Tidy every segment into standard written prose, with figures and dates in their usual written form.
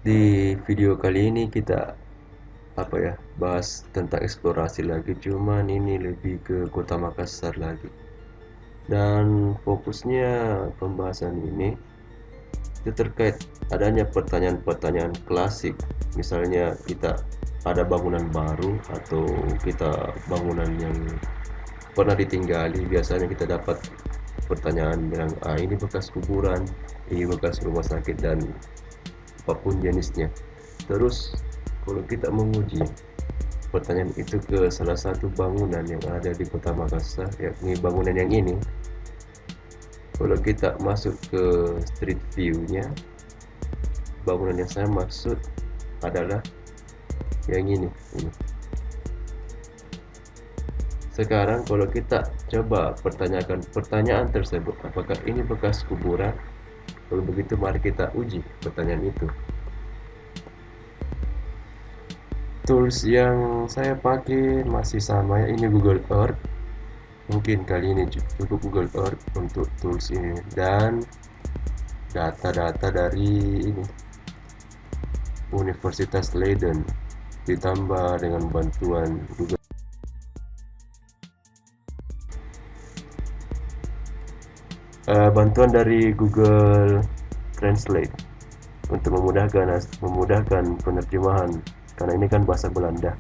Di video kali ini kita bahas tentang eksplorasi lagi, cuman ini lebih ke Kota Makassar lagi. Dan fokusnya pembahasan ini itu terkait adanya pertanyaan-pertanyaan klasik. Misalnya kita ada bangunan baru atau kita bangunan yang pernah ditinggali, biasanya kita dapat pertanyaan bilang, ini bekas kuburan, ini bekas rumah sakit, dan apapun jenisnya. Terus kalau kita menguji pertanyaan itu ke salah satu bangunan yang ada di Kota Makassar, yakni bangunan yang ini, kalau kita masuk ke street view-nya, bangunan yang saya maksud adalah yang ini. Sekarang kalau kita coba pertanyakan pertanyaan tersebut, apakah ini bekas kuburan? Kalau begitu mari kita uji pertanyaan itu. Tools yang saya pakai masih sama ya, ini Google Earth. Mungkin kali ini cukup Google Earth untuk tools ini, dan data-data dari ini Universitas Leiden ditambah dengan bantuan Google. Bantuan dari Google Translate untuk memudahkan penerjemahan, karena ini kan bahasa Belanda.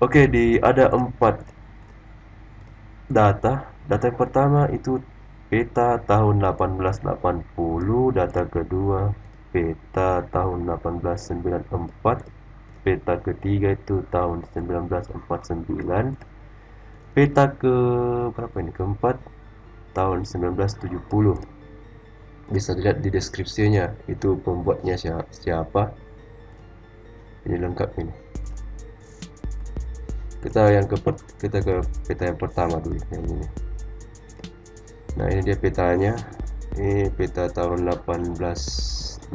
Oke, ada 4 data. Data yang pertama itu peta tahun 1880, data kedua peta tahun 1894, peta ketiga itu tahun 1949, peta ke berapa ini? Keempat tahun 1970. Bisa dilihat di deskripsinya, itu pembuatnya siapa. Ini lengkap ini. Kita ke peta yang pertama dulu, yang ini. Nah, ini dia petanya. Ini peta tahun 1880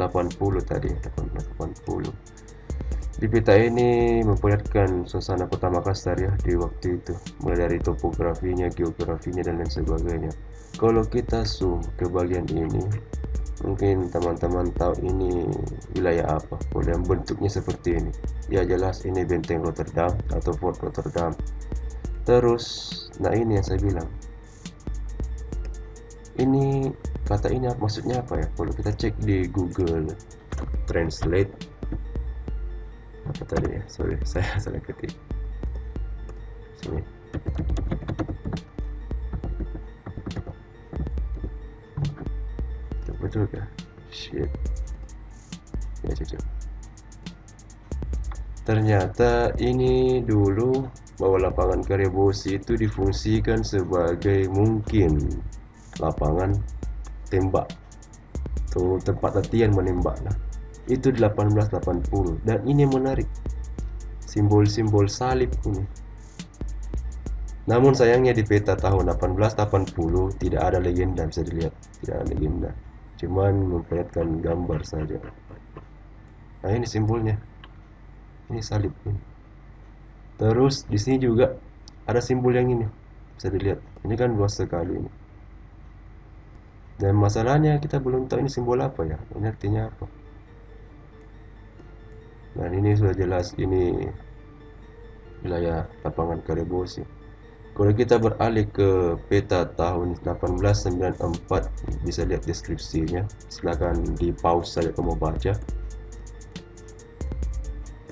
tadi, 1880. Di peta ini memperlihatkan suasana Kota Makassar ya di waktu itu, mulai dari topografinya, geografinya, dan lain sebagainya. Kalau kita zoom ke bagian ini, mungkin teman-teman tahu ini wilayah apa. Kalau yang bentuknya seperti ini, ya jelas ini benteng Rotterdam atau Fort Rotterdam. Terus, nah ini yang saya bilang. Ini kata ini maksudnya apa ya? Kalau kita cek di Google Translate, apa tadi ya? Sorry, saya salah ketik. Sini. Betul kah? Shit. Ya, cocok. Ternyata ini dulu bahwa lapangan Karebosi itu difungsikan sebagai mungkin lapangan tembak atau tempat latihan menembak lah. Itu di 1880, dan ini menarik, simbol-simbol salib ini. Namun sayangnya di peta tahun 1880 tidak ada legenda, bisa dilihat, tidak ada legenda, cuman memperlihatkan gambar saja. Nah, ini simbolnya, ini salib ini. Terus di sini juga ada simbol yang ini, bisa dilihat, ini kan luas sekali ini. Dan masalahnya kita belum tahu ini simbol apa ya, ini artinya apa. Dan ini sudah jelas ini wilayah lapangan Karebosi. Kalau kita beralih ke peta tahun 1894, bisa lihat deskripsinya. Silakan di pause saja kamu baca.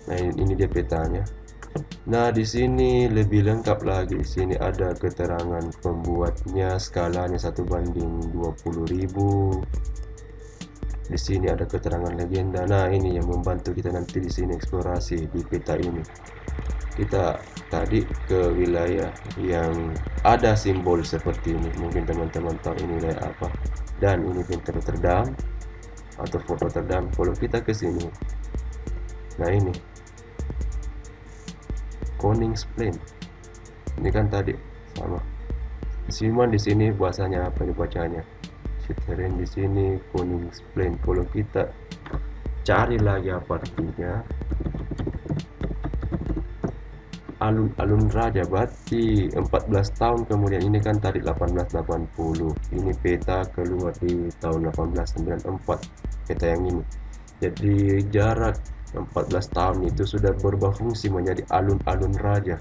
Nah, ini dia petanya. Nah, di sini lebih lengkap lagi. Di sini ada keterangan pembuatnya, skalanya 1:20.000. Di sini ada keterangan legenda. Nah, ini yang membantu kita nanti di sini eksplorasi di peta ini. Kita tadi ke wilayah yang ada simbol seperti ini. Mungkin teman-teman tahu ini wilayah apa. Dan ini benteng Rotterdam atau Fort Rotterdam. Kalau kita ke sini, nah ini Koningsplein. Ini kan tadi sama. Cuman di sini bahasanya apa nih bacanya? Schutterijn di sini Koningsplein. Kalau kita cari lagi apa artinya, alun-alun raja, berarti 14 tahun kemudian. Ini kan tadi 1880, ini peta keluar di tahun 1894, peta yang ini. Jadi jarak 14 tahun itu sudah berubah fungsi menjadi alun-alun raja.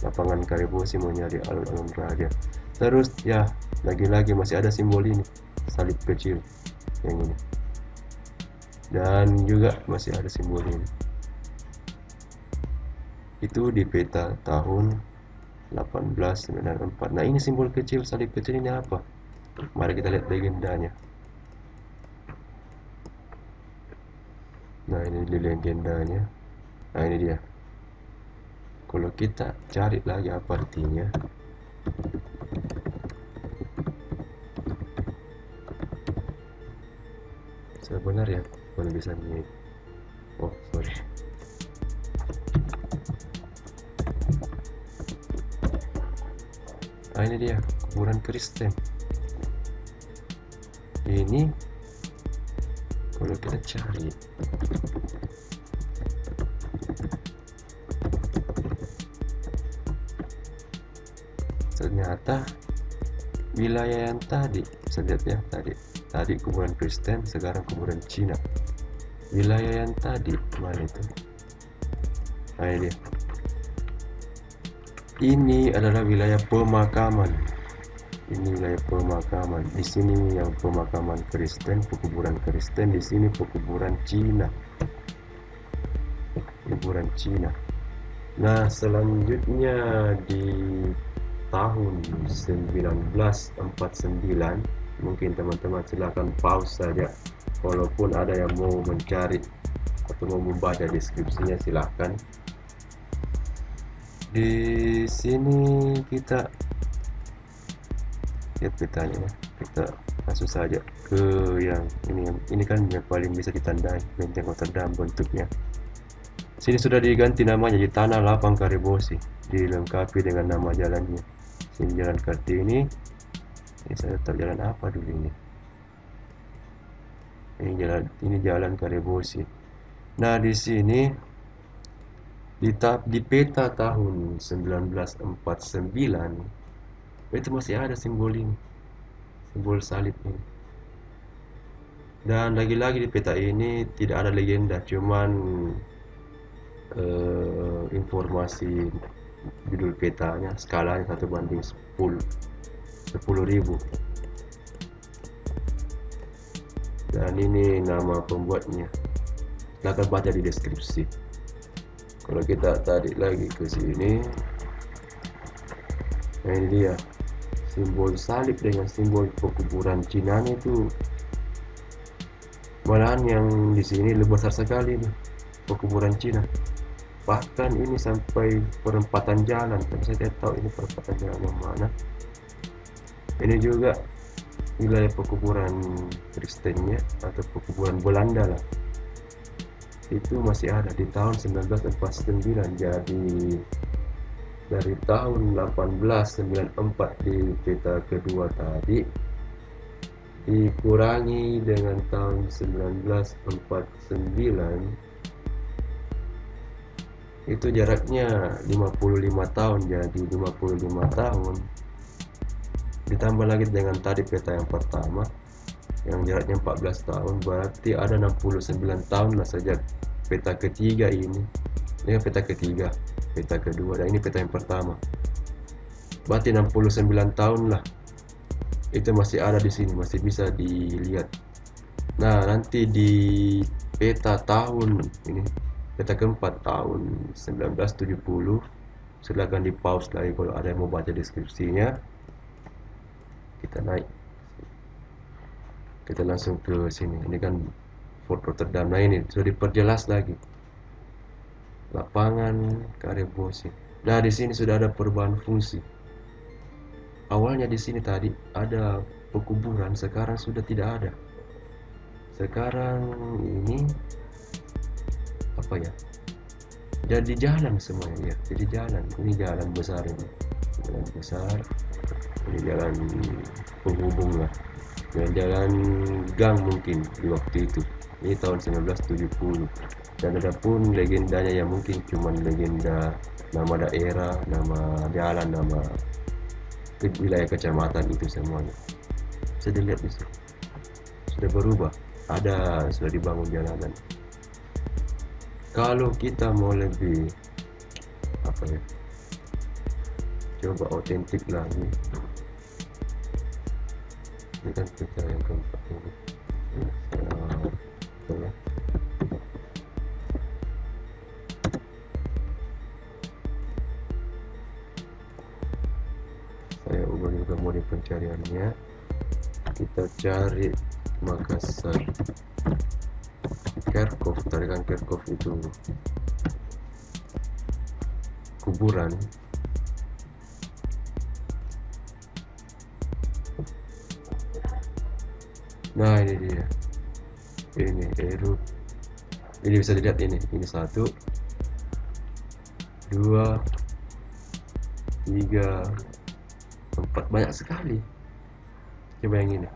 Lapangan Karebosi menjadi alun-alun raja. Terus ya, lagi-lagi masih ada simbol ini, salib kecil yang ini. Dan juga masih ada simbol ini. Itu di peta tahun 1894. Nah, ini simbol kecil, salib kecil ini apa? Mari kita lihat legendanya. Nah, ini legendanya. Nah, ini dia. Kalau kita cari lagi apa artinya, sebenarnya kalau bisa nih. Oh, sorry. Nah, ini dia kuburan Kristen. Ini kalau kita cari, ternyata wilayah yang tadi, saya lihat ya, tadi kuburan Kristen, sekarang kuburan Cina. Wilayah yang tadi mana itu? Nah, ini dia. Ini adalah wilayah pemakaman. Ini wilayah pemakaman. Di sini yang pemakaman Kristen, pekuburan Kristen. Di sini pekuburan Cina. Pekuburan Cina. Nah, selanjutnya di tahun 1949, mungkin teman-teman silakan pause saja. Walaupun ada yang mau mencari atau mau membaca deskripsinya, silakan. Di sini kita lihat petanya, kita langsung saja ke yang ini. Ini kan yang paling bisa ditandai, benteng Rotterdam bentuknya. Sini sudah diganti namanya jadi Tanah Lapang Karebosi, dilengkapi dengan nama jalannya. Sini jalan Kartini. Ini saya tahu jalan apa dulu ini. Ini jalan Karebosi. Nah, di sini di peta tahun 1949 itu masih ada simbol ini, simbol salib ini. Dan lagi-lagi di peta ini tidak ada legenda, cuman informasi judul petanya, skalanya 1/10.000. Dan ini nama pembuatnya, silahkan baca di deskripsi. Kalau kita tarik lagi ke sini, nah ini dia simbol salib dengan simbol pekuburan Cina itu. Malahan yang di sini lebih besar sekali nih, pekuburan Cina. Bahkan ini sampai perempatan jalan, tapi saya tidak tahu ini perempatan jalan yang mana. Ini juga wilayah pekuburan Kristennya atau pekuburan Belanda lah. Itu masih ada di tahun 1949. Jadi dari tahun 1894 di peta kedua tadi dikurangi dengan tahun 1949, itu jaraknya 55 tahun. Jadi 55 tahun ditambah lagi dengan tadi peta yang pertama yang jaraknya 14 tahun, berarti ada 69 tahun lah sejak peta ketiga ini. Ini peta ketiga, peta kedua, dan ini peta yang pertama. Berarti 69 tahun lah. Itu masih ada di sini, masih bisa dilihat. Nah, nanti di peta tahun ini, peta keempat tahun 1970, silakan di pause lagi kalau ada yang mau baca deskripsinya. Kita naik, kita langsung ke sini. Ini kan Fort Rotterdam. Nah, ini sudah diperjelas lagi, lapangan Karebosi. Nah, di sini sudah ada perubahan fungsi. Awalnya di sini tadi ada pekuburan, sekarang sudah tidak ada. Sekarang ini apa ya? Jadi jalan semuanya ya. Jadi jalan. Ini jalan besar ini. Jalan besar. Ini jalan penghubung lah. jalan gang mungkin di waktu itu. Ini tahun 1970. Dan ada pun legendanya yang mungkin cuman legenda nama daerah, nama jalan, nama wilayah kecamatan itu semuanya. Bisa dilihat di sini. Sudah berubah. Sudah dibangun jalanan. Kalau kita mau lebih apa ya? Coba otentik lagi. Ini kan kita yang keempat ini. Saya ubah juga mode pencariannya. Kita cari Makassar. Kerkhoff, tarikan Kerkhoff itu kuburan. Nah ini dia, ini Eru. Ini bisa dilihat ini 1, 2, 3, 4, banyak sekali. Coba yang ini.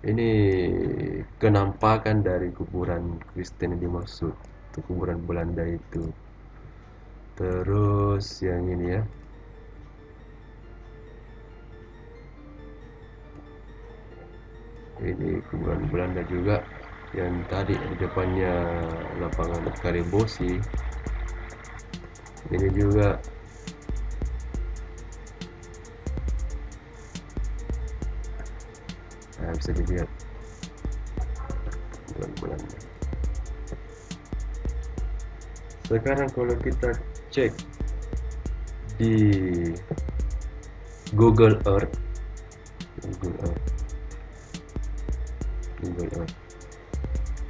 Ini kenampakan dari kuburan Kristen yang dimaksud, itu kuburan Belanda itu. Terus yang ini ya. Ini kuburan Belanda juga, yang tadi di depannya lapangan Karebosi. Ini juga bisa dilihat kuburan Belanda. Sekarang kalau kita cek di Google Earth,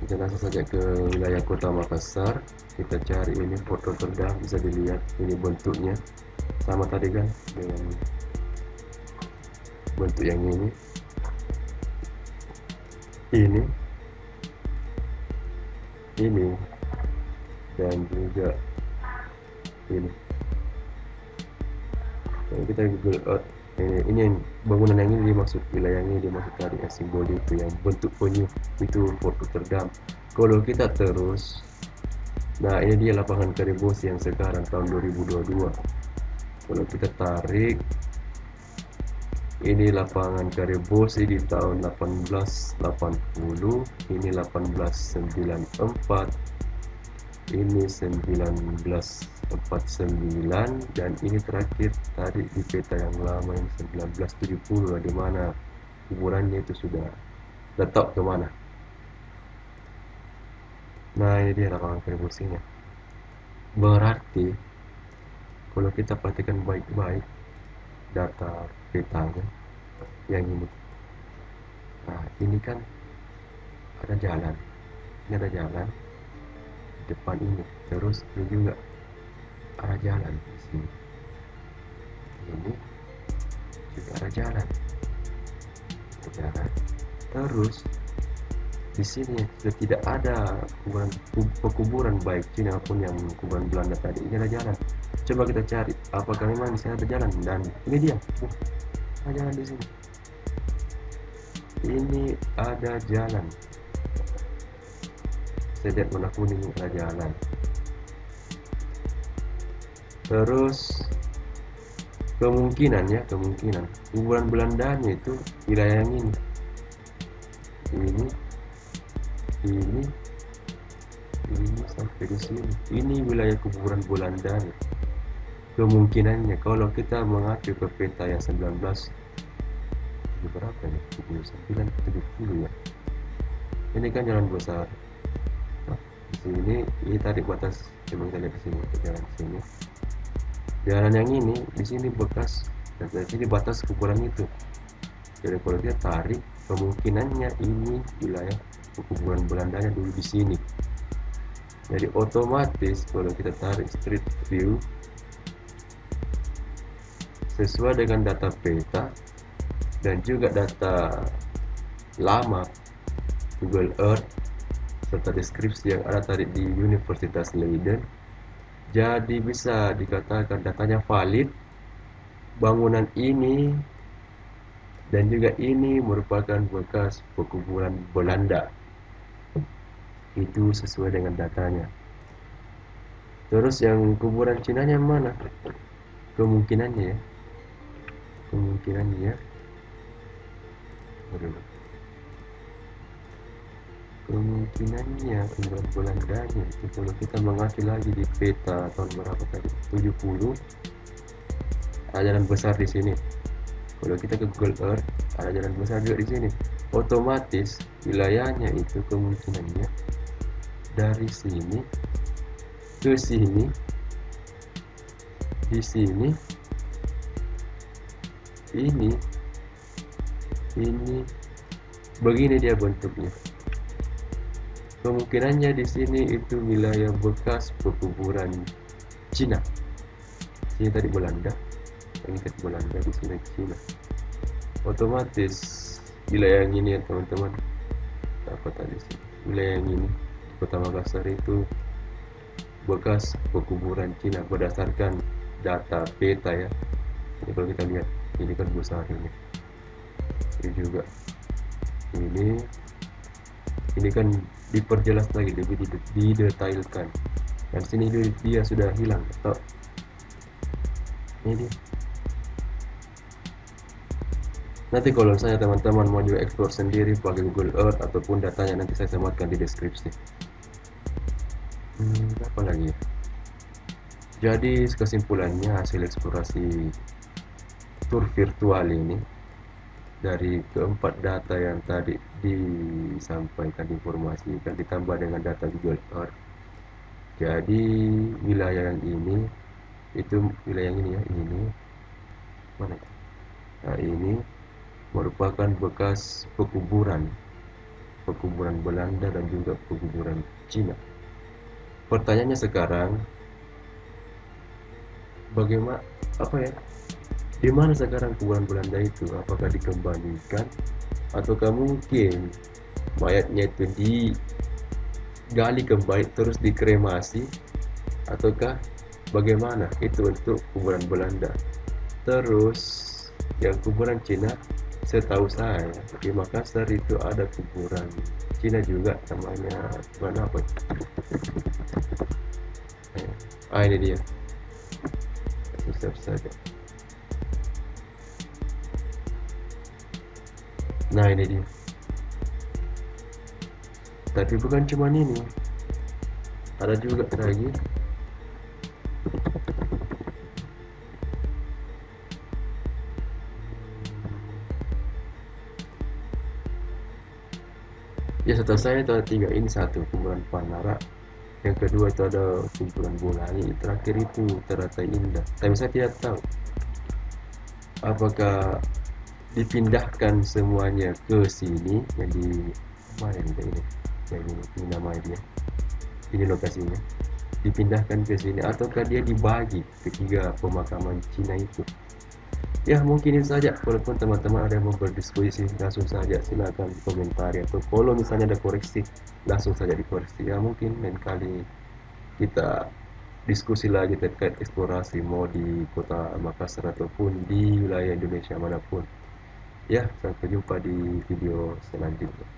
kita langsung saja ke wilayah kota Makassar. Kita cari ini foto terdam, bisa dilihat ini bentuknya sama tadi kan dengan bentuk yang ini dan juga ini. Kalau kita Google Earth, ini bangunan yang ini dimaksud, wilayah ini dimaksud tadi yang simbol itu, yang bentuk penyu itu foto terdam. Kalau kita terus, nah ini dia lapangan Karebosi yang sekarang tahun 2022. Kalau kita tarik, ini lapangan Karebosi di tahun 1880, ini 1894, ini 1949, dan ini terakhir tadi di peta yang lama yang 1970, di mana kuburannya itu sudah letak ke mana. Nah ini dia lapangan Karebosi-nya. Berarti kalau kita perhatikan baik-baik data petanya yang ini, nah ini kan ada jalan, ini ada jalan di depan ini, terus ini juga ada jalan di sini, ini juga ada jalan, terus di sini sudah tidak ada kuburan baik Cina maupun yang kuburan Belanda tadi. Ini ada jalan. Coba kita cari apakah memang di sini ada jalan, dan ini dia. Ada jalan di sini. Ini ada jalan. Saya lihat warna kuning, ada jalan. Terus kemungkinan kuburan Belandanya itu wilayah yang ini sampai di sini. Ini wilayah kuburan Belanda. Kemungkinannya kalau kita mengacu ke peta yang 19 berapa nih? 79-70 ya. Ini kan jalan besar. Nah, di sini ini tadi batas. Coba kita lihat di sini, jalan di sini. Jalan yang ini di sini bekas, dan di sini batas kuburan itu. Jadi kalau dia tarik, kemungkinannya ini wilayah kuburan Belandanya dulu di sini. Jadi otomatis kalau kita tarik street view sesuai dengan data peta dan juga data lama Google Earth serta deskripsi yang ada tadi di Universitas Leiden, jadi bisa dikatakan datanya valid bangunan ini dan juga ini merupakan bekas perkuburan Belanda. Itu sesuai dengan datanya. Terus yang kuburan Cina yang mana? Kemungkinannya ya. Kemungkinannya ya. Kemungkinannya kuburan Belandanya itu kalau kita mengacu lagi di peta tahun berapa tadi? 70. Ada jalan besar di sini. Kalau kita ke Google Earth, ada jalan besar juga di sini. Otomatis wilayahnya itu kemungkinannya dari sini ke sini, di sini, ini, begini dia bentuknya. Kemungkinannya di sini itu wilayah bekas perkuburan Cina. Ini tadi Belanda, ini tadi Belanda, di sini Cina. Otomatis wilayah yang ini ya teman-teman, apa tadi sih? Wilayah yang ini Kota Makassar itu bekas perkuburan Cina berdasarkan data peta ya. Jadi kalau kita lihat ini kan besar ini juga ini kan diperjelas lagi, lebih didetailkan. Dan sini dia sudah hilang atau ini dia. Nanti kalau misalnya teman-teman mau juga explore sendiri pakai Google Earth ataupun datanya nanti saya sematkan di deskripsi. Apa lagi ya? Jadi kesimpulannya hasil eksplorasi tur virtual ini dari keempat data yang tadi disampaikan, diinformasikan ditambah dengan data Google Earth. Jadi wilayah yang ini itu wilayah yang ini ya, ini mana? Nah, ini merupakan bekas perkuburan Belanda dan juga perkuburan Cina. Pertanyaannya sekarang, bagaimana apa ya? Di mana sekarang kuburan Belanda itu? Apakah dikembalikan ataukah mungkin mayatnya itu digali kembali terus dikremasi ataukah bagaimana? Itu untuk kuburan Belanda. Terus yang kuburan Cina, setahu saya di Makassar itu ada kuburan Cina juga, namanya mana apa? Ini dia. Susah saja. Nah ini dia. Tapi bukan cuma ini, ada juga lagi. Ya setahu saya itu ada 3 ini, satu kuburan Panara, yang kedua itu ada kumpulan Bolangi, terakhir itu Teratai Indah. Tapi saya tidak tahu apakah dipindahkan semuanya ke sini yang di mana ini yang ini namanya dia, ini lokasinya dipindahkan ke sini ataukah dia dibagi ketiga pemakaman Cina itu. Ya mungkin itu saja. Walaupun teman-teman ada yang mau berdiskusi, langsung saja silakan komentari, atau kalau misalnya ada koreksi langsung saja dikoreksi. Ya mungkin lain kali kita diskusi lagi terkait eksplorasi mau di kota Makassar ataupun di wilayah Indonesia manapun. Ya, sampai jumpa di video selanjutnya.